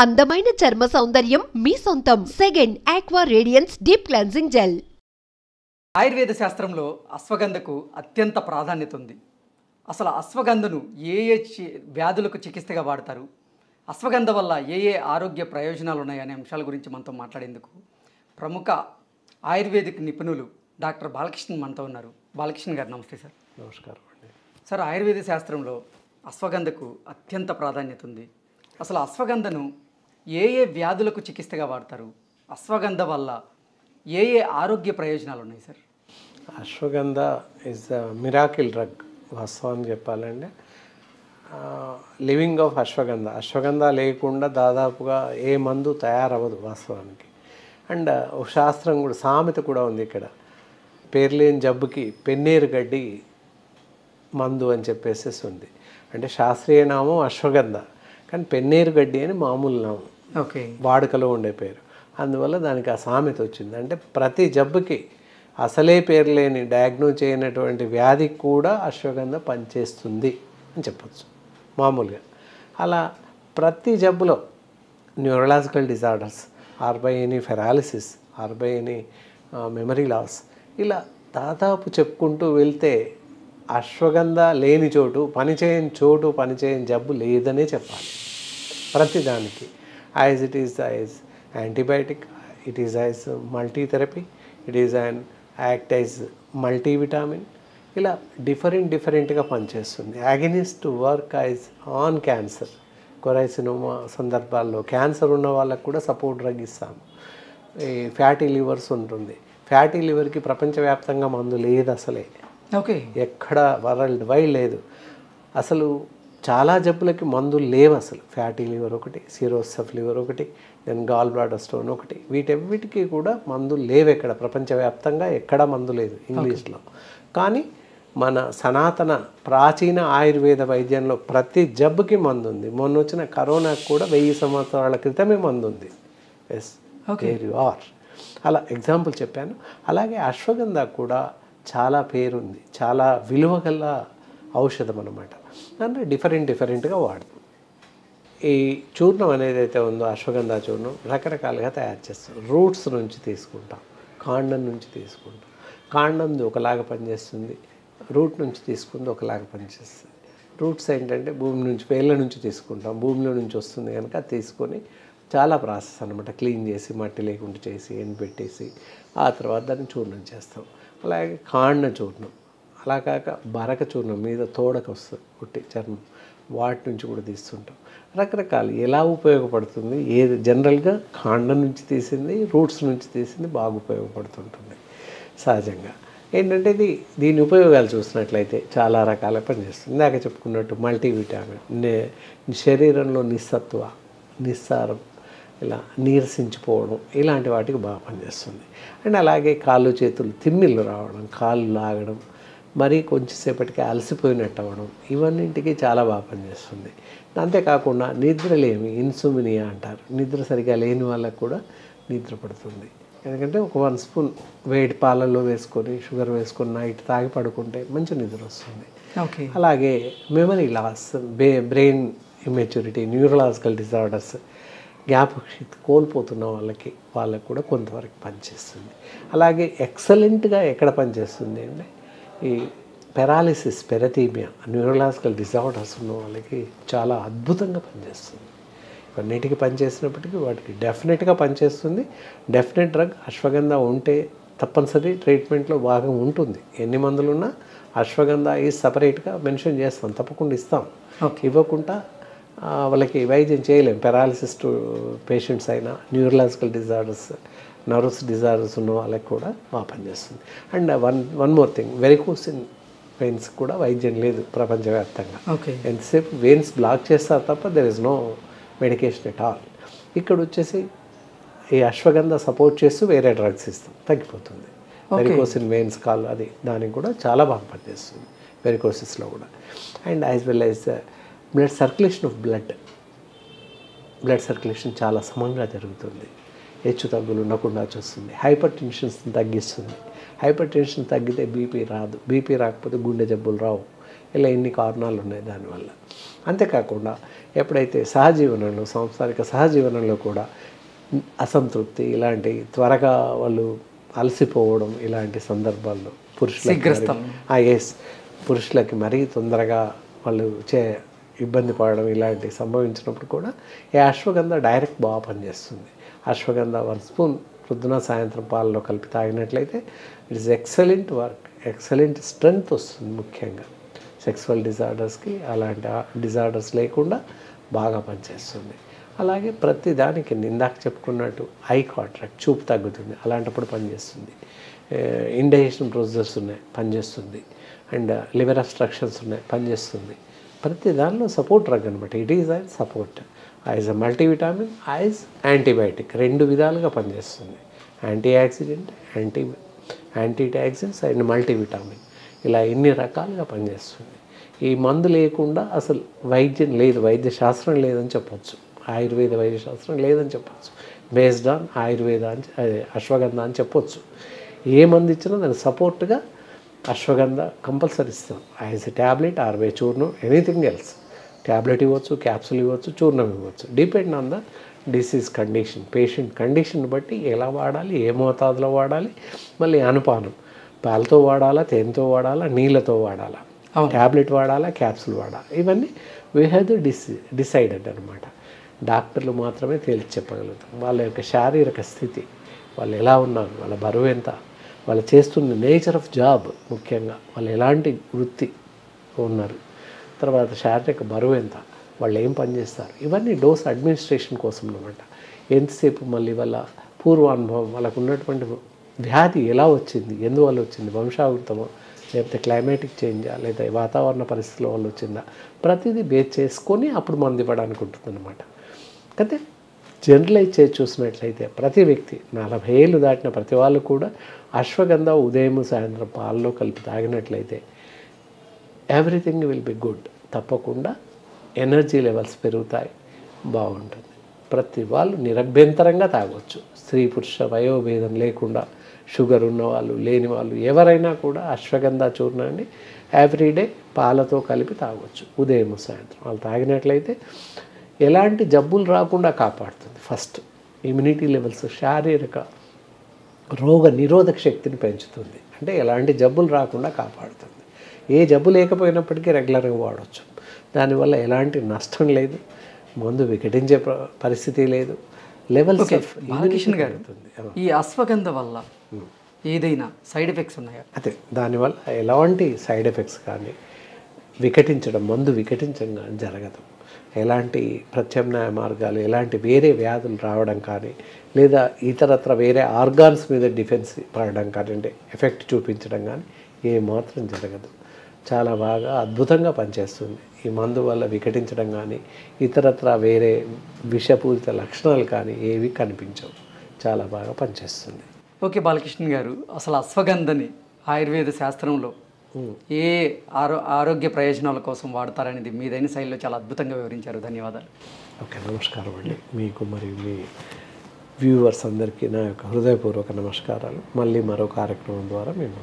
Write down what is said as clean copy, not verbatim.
అందమైన చర్మ సౌందర్యం మీ సొంతం. Second aqua radiance deep cleansing gel. Ayurveda శాస్త్రంలో అశ్వగంధకు అత్యంత ప్రాధాన్యత ఉంది. అసలు అశ్వగంధను ఏ వ్యాధులకు చికిత్సగా వాడతారు, అశ్వగంధ వల్ల ఏ ఆరోగ్య ప్రయోజనాలు ఉన్నాయనే అంశాల గురించి మనతో మాట్లాడేందుకు ప్రముఖ ఆయుర్వేదిక్ నిపుణులు డాక్టర్ బాలకృష్ణ మనతో ఉన్నారు. బాలకృష్ణ గారు నమస్తే సార్. నమస్కారం అండి. సార్, ఆయుర్వేద శాస్త్రంలో అశ్వగంధకు అత్యంత ప్రాధాన్యత ఉంది. అసలు అశ్వగంధను ఏ వ్యాధులకు చికిత్సగా వాడతారు, అశ్వగంధ వల్ల ఏ ఆరోగ్య ప్రయోజనాలు ఉన్నాయి sir? Ashwagandha is the miracle drug. వాస్తవాన్ని చెప్పాలంటే లివింగ్ ఆఫ్ అశ్వగంధ. అశ్వగంధ లేకుండా దాదాపుగా ఏ మందు తయారవ్వదు వాస్తవానికి. అండ్ ఒక శాస్త్రం కూడా, సామెత కూడా ఉంది ఇక్కడ, పేర్లేని జబ్బుకి పెన్నేరు గడ్డి మందు అని చెప్పేసి ఉంది. అంటే శాస్త్రీయ నామం అశ్వగంధ, కానీ పెన్నేరు గడ్డి అని మామూలు నామం, ఓకే, వాడుకలో ఉండే పేరు. అందువల్ల దానికి ఆ సామెత వచ్చింది. అంటే ప్రతి జబ్బుకి, అసలే పేరు లేని డయాగ్నోజ్ చేయనటువంటి వ్యాధికి కూడా అశ్వగంధ పనిచేస్తుంది అని చెప్పచ్చు మామూలుగా. అలా ప్రతి జబ్బులో, neurological disorders, or by any paralysis, or by any memory loss, ఇలా దాదాపు చెప్పుకుంటూ వెళ్తే అశ్వగంధ లేని చోటు, పనిచేయని జబ్బు లేదనే చెప్పాలి. ప్రతిదానికి as it is as antibiotic, it is as multitherapy, it is and act as multivitamin, ఇలా డిఫరెంట్గా పనిచేస్తుంది. యాగనిస్ట్ వర్క్ యాజ్ ఆన్ క్యాన్సర్, కొరైసినోమా సందర్భాల్లో క్యాన్సర్ ఉన్న వాళ్ళకు కూడా సపోర్ట్ డ్రగ్ ఇస్తాము. ఈ ఫ్యాటీ లివర్స్ ఉంటుంది, ఫ్యాటీ లివర్కి ప్రపంచవ్యాప్తంగా మందు లేదు అసలే, ఓకే, ఎక్కడ వరల్డ్ వైడ్ లేదు అసలు. చాలా జబ్బులకి మందులు లేవు అసలు. ఫ్యాటీ లివర్ ఒకటి, సిరోసిస్ ఆఫ్ లివర్ ఒకటి, దెన్ గాల్ బ్లాడర్ స్టోన్ ఒకటి, వీటన్నిటికీ కూడా మందులు లేవు ఎక్కడ, ప్రపంచవ్యాప్తంగా ఎక్కడా మందు లేదు ఇంగ్లీష్లో. కానీ మన సనాతన ప్రాచీన ఆయుర్వేద వైద్యంలో ప్రతి జబ్బుకి మందు ఉంది. మొన్న వచ్చిన కరోనాకు కూడా 1000 సంవత్సరాల క్రితమే మందు ఉంది. Yes, there you are. అలా ఎగ్జాంపుల్ చెప్పాను. అలాగే అశ్వగంధ కూడా చాలా పేరుంది, చాలా విలువ గల ఔషధం అన్నమాట. అంటే డిఫరెంట్గా వాడతాం. ఈ చూర్ణం అనేది అయితే ఉందో, అశ్వగంధ చూర్ణం రకరకాలుగా తయారు చేస్తాం. రూట్స్ నుంచి తీసుకుంటాం, కాండం నుంచి తీసుకుంటాం. కాండంది ఒకలాగా పనిచేస్తుంది, రూట్ నుంచి తీసుకుంది ఒకలాగా పనిచేస్తుంది. రూట్స్ ఏంటంటే భూమి నుంచి, వేళ్ళ నుంచి తీసుకుంటాం, భూమిలో నుంచి వస్తుంది కనుక తీసుకొని చాలా ప్రాసెస్ అనమాట. క్లీన్ చేసి, మట్టి లేకుండా చేసి, ఎండబెట్టేసి, ఆ తర్వాత దాన్ని చూర్ణం చేస్తాం. అలాగే కాండ చూర్ణం, అలా కాక బరక చూర్ణం మీద తోడక వస్తుంది పుట్టి చర్మం, వాటి నుంచి కూడా తీస్తుంటాం. రకరకాలు ఎలా ఉపయోగపడుతుంది, ఏది జనరల్గా కాండం నుంచి తీసింది, రూట్స్ నుంచి తీసింది బాగా ఉపయోగపడుతుంటుంది. సహజంగా ఏంటంటే దీని ఉపయోగాలు చూసినట్లయితే చాలా రకాల పనిచేస్తుంది. ఇందాక చెప్పుకున్నట్టు మల్టీవిటామిన్, శరీరంలో నిస్సత్వ, నిస్సారం, ఇలా నీరసించిపోవడం, ఇలాంటి వాటికి బాగా పనిచేస్తుంది. అండ్ అలాగే కాళ్ళు చేతులు తిమ్మిళ్ళు రావడం, కాళ్ళు లాగడం, మరీ కొంచెంసేపటికి అలసిపోయినట్టు అవ్వడం, ఇవన్నింటికి చాలా బాగా పనిచేస్తుంది. అంతేకాకుండా నిద్రలేమి, ఇన్సోమ్నియా అంటారు, నిద్ర సరిగా లేని వాళ్ళకు కూడా నిద్ర పడుతుంది. ఎందుకంటే ఒక 1 స్పూన్ వేడి పాలల్లో వేసుకొని, షుగర్ వేసుకొని నైట్ తాగి పడుకుంటే మంచి నిద్ర వస్తుంది. ఓకే. అలాగే memory loss, brain immaturity, neurological disorders, జ్ఞాపకశక్తి కోల్పోతున్న వాళ్ళకి కూడా కొంతవరకు పనిచేస్తుంది. అలాగే ఎక్సలెంట్గా ఎక్కడ పనిచేస్తుంది అంటే ఈ పెరాలిసిస్, పెరథీమియా, న్యూరలాజికల్ డిజార్డర్స్ ఉన్న వాళ్ళకి చాలా అద్భుతంగా పనిచేస్తుంది. ఇవన్నిటికీ పనిచేసినప్పటికీ వాటికి డెఫినెట్గా పనిచేస్తుంది. డెఫినెట్ డ్రగ్ అశ్వగంధ ఉంటే తప్పనిసరి ట్రీట్మెంట్లో భాగం ఉంటుంది. ఎన్ని మందులున్నా అశ్వగంధ ఈ సపరేట్గా మెన్షన్ చేస్తాం, తప్పకుండా ఇస్తాం. ఇవ్వకుండా వాళ్ళకి వైద్యం చేయలేం. పెరాలిసిస్ పేషెంట్స్ అయినా, న్యూరలాజికల్ డిజార్డర్స్, నర్వస్ డిజార్డర్స్ ఉన్న వాళ్ళకి కూడా బాగా పనిచేస్తుంది. And one more thing, varicose veins కూడా వైద్యం లేదు ప్రపంచవ్యాప్తంగా. ఎంతసేపు వెయిన్స్ బ్లాక్ చేస్తారు తప్ప there is no medication at all. ఇక్కడ వచ్చేసి ఈ అశ్వగంధ సపోర్ట్ చేస్తూ వేరే డ్రగ్స్ ఇస్తాం, తగ్గిపోతుంది. వెరికోసిన్ వెయిన్స్ కాల్, అది దానికి కూడా చాలా బాగా పనిచేస్తుంది వెరికోసిస్లో కూడా. And as well as blood circulation of blood circulation చాలా సమంగా జరుగుతుంది. హెచ్చు తగ్గులు ఉండకుండా చూస్తుంది. హైపర్ టెన్షన్స్ని తగ్గిస్తుంది. హైపర్ టెన్షన్ తగ్గితే బీపీ రాదు, బీపీ రాకపోతే గుండె జబ్బులు రావు. ఇలా ఎన్ని కారణాలు ఉన్నాయి దానివల్ల. అంతేకాకుండా ఎప్పుడైతే సహజీవనంలో సాంసారిక సహజీవనంలో కూడా అసంతృప్తి ఇలాంటి త్వరగా వాళ్ళు అలసిపోవడం ఇలాంటి సందర్భాల్లో పురుషులకి మరీ తొందరగా వాళ్ళు ఇబ్బంది పడడం ఇలాంటి సంభవించినప్పుడు కూడా ఈ అశ్వగంధ డైరెక్ట్ బాగా పనిచేస్తుంది. అశ్వగంధ 1 స్పూన్ పొద్దున సాయంత్రం పాలలో కలిపి తాగినట్లయితే it's excellent work, excellent strength వస్తుంది. ముఖ్యంగా సెక్సువల్ డిజార్డర్స్కి అలాంటి డిజార్డర్స్ లేకుండా బాగా పనిచేస్తుంది. అలాగే ప్రతి దానికి ఇందాక చెప్పుకున్నట్టు ఐ కాంట్రాక్ట్ చూపు తగ్గుతుంది, అలాంటప్పుడు పనిచేస్తుంది. ఇండైజెషన్ ప్రొసెసర్స్ ఉన్నాయి పనిచేస్తుంది, అండ్ లివర్ అబ్స్ట్రక్షన్స్ ఉన్నాయి పనిచేస్తుంది. ప్రతి దానిలో సపోర్ట్ డ్రగ్ అనమాట. It is is support is a multivitamin, is antibiotic 2 విధాలుగా పనిచేస్తుంది. Antioxidant, antitoxins and multivitamin ఇలా ఎన్ని రకాలుగా పనిచేస్తుంది. ఈ మందు లేకుండా అసలు వైద్యం లేదు, వైద్య శాస్త్రం లేదని చెప్పొచ్చు, ఆయుర్వేద వైద్య శాస్త్రం లేదని చెప్పొచ్చు. బేస్డ్ ఆన్ ఆయుర్వేద అని అశ్వగంధ అని చెప్పొచ్చు. ఏ మందు ఇచ్చినా దానికి సపోర్ట్గా అశ్వగంధ కంపల్సరీ ఇస్తాం. As a tablet or by చూర్ణం, ఎనీథింగ్ ఎల్స్. ట్యాబ్లెట్ ఇవ్వచ్చు, క్యాప్సూల్ ఇవ్వచ్చు, చూర్ణం ఇవ్వచ్చు. Depend on the disease condition, patient condition బట్టి ఎలా వాడాలి, ఏ మోతాదులో వాడాలి, మళ్ళీ అనుపానం పాలతో వాడాలా, తేనెతో వాడాలా, నీళ్ళతో వాడాలా, ట్యాబ్లెట్ వాడాలా, క్యాప్సూల్ వాడాలా, ఇవన్నీ వీ హ్యావ్ టు డిసైడెడ్ అనమాట. డాక్టర్లు మాత్రమే తేల్చి చెప్పగలుగుతాం వాళ్ళ యొక్క శారీరక స్థితి, వాళ్ళు ఎలా ఉన్నారు, వాళ్ళ బరువు ఎంత, వాళ్ళు చేస్తున్న నేచర్ ఆఫ్ జాబ్, ముఖ్యంగా వాళ్ళు ఎలాంటి వృత్తి ఉన్నారు, తర్వాత శారీరక బరువు ఎంత, వాళ్ళు ఏం పని చేస్తారు, ఇవన్నీ డోస్ అడ్మినిస్ట్రేషన్ కోసం అనమాట. ఎంతసేపు మళ్ళీ వాళ్ళ పూర్వానుభవం, వాళ్ళకు ఉన్నటువంటి వ్యాధి ఎలా వచ్చింది, ఎందువల్ల వచ్చింది, వంశావృతమో లేకపోతే క్లైమాటిక్ చేంజా లేదా వాతావరణ పరిస్థితుల వల్ల వచ్చిందా, ప్రతిదీ బేస్ చేసుకొని అప్పుడు మందు ఇవ్వడానికి ఉంటుందన్నమాట. అయితే జనరలైజ్ చేసి చూసినట్లయితే ప్రతి వ్యక్తి 40 ఏళ్ళు దాటిన ప్రతి వాళ్ళు కూడా అశ్వగంధ ఉదయం సాయంత్రం పాలలో కలిపి తాగినట్లయితే ఎవ్రీథింగ్ విల్ బి గుడ్. తప్పకుండా ఎనర్జీ లెవెల్స్ పెరుగుతాయి, బాగుంటుంది. ప్రతి వాళ్ళు నిరభ్యంతరంగా తాగొచ్చు, స్త్రీ పురుష వయోభేదం లేకుండా, షుగర్ ఉన్నవాళ్ళు లేని వాళ్ళు ఎవరైనా కూడా అశ్వగంధ చూర్ణాన్ని ఎవ్రీడే పాలతో కలిపి తాగొచ్చు ఉదయం సాయంత్రం. వాళ్ళు తాగినట్లయితే ఎలాంటి జబ్బులు రాకుండా కాపాడుతుంది. ఫస్ట్ ఇమ్యూనిటీ లెవెల్స్, శారీరక రోగ నిరోధక శక్తిని పెంచుతుంది, అంటే ఎలాంటి జబ్బులు రాకుండా కాపాడుతుంది. ఏ జబ్బు లేకపోయినప్పటికీ రెగ్యులర్గా వాడవచ్చు, దానివల్ల ఎలాంటి నష్టం లేదు, మందు వికటించే పరిస్థితి లేదు. లెవెల్స్ బాలకృష్ణ గారు, ఈ అశ్వగంధ వల్ల ఏదైనా సైడ్ ఎఫెక్ట్స్ ఉన్నాయా? అదే, దానివల్ల ఎలాంటి సైడ్ ఎఫెక్ట్స్ కానీ వికటించడం, మందు వికటించడం కానీ జరగదు. ఎలాంటి ప్రత్యామ్నాయ మార్గాలు, ఎలాంటి వేరే వ్యాధులు రావడం కానీ, లేదా ఇతరత్ర వేరే ఆర్గాన్స్ మీద డిఫెన్స్ పడడం కానీ, అంటే ఎఫెక్ట్ చూపించడం కానీ ఏమాత్రం జరగదు. చాలా బాగా అద్భుతంగా పనిచేస్తుంది. ఈ మందు వల్ల వికటించడం కానీ, ఇతరత్ర వేరే విషపూరిత లక్షణాలు కానీ ఏవి కనిపించవు. చాలా బాగా పనిచేస్తుంది. ఓకే బాలకృష్ణ గారు, అసలు అశ్వగంధని ఆయుర్వేద శాస్త్రంలో ఏ ఆరోగ్య ప్రయోజనాల కోసం వాడతారనేది మీదైన శైలిలో చాలా అద్భుతంగా వివరించారు. ధన్యవాదాలు. ఓకే, నమస్కారం అండి. మీకు మరియు మీ వ్యూవర్స్ అందరికీ నా యొక్క హృదయపూర్వక నమస్కారాలు. మళ్ళీ మరో కార్యక్రమం ద్వారా మేము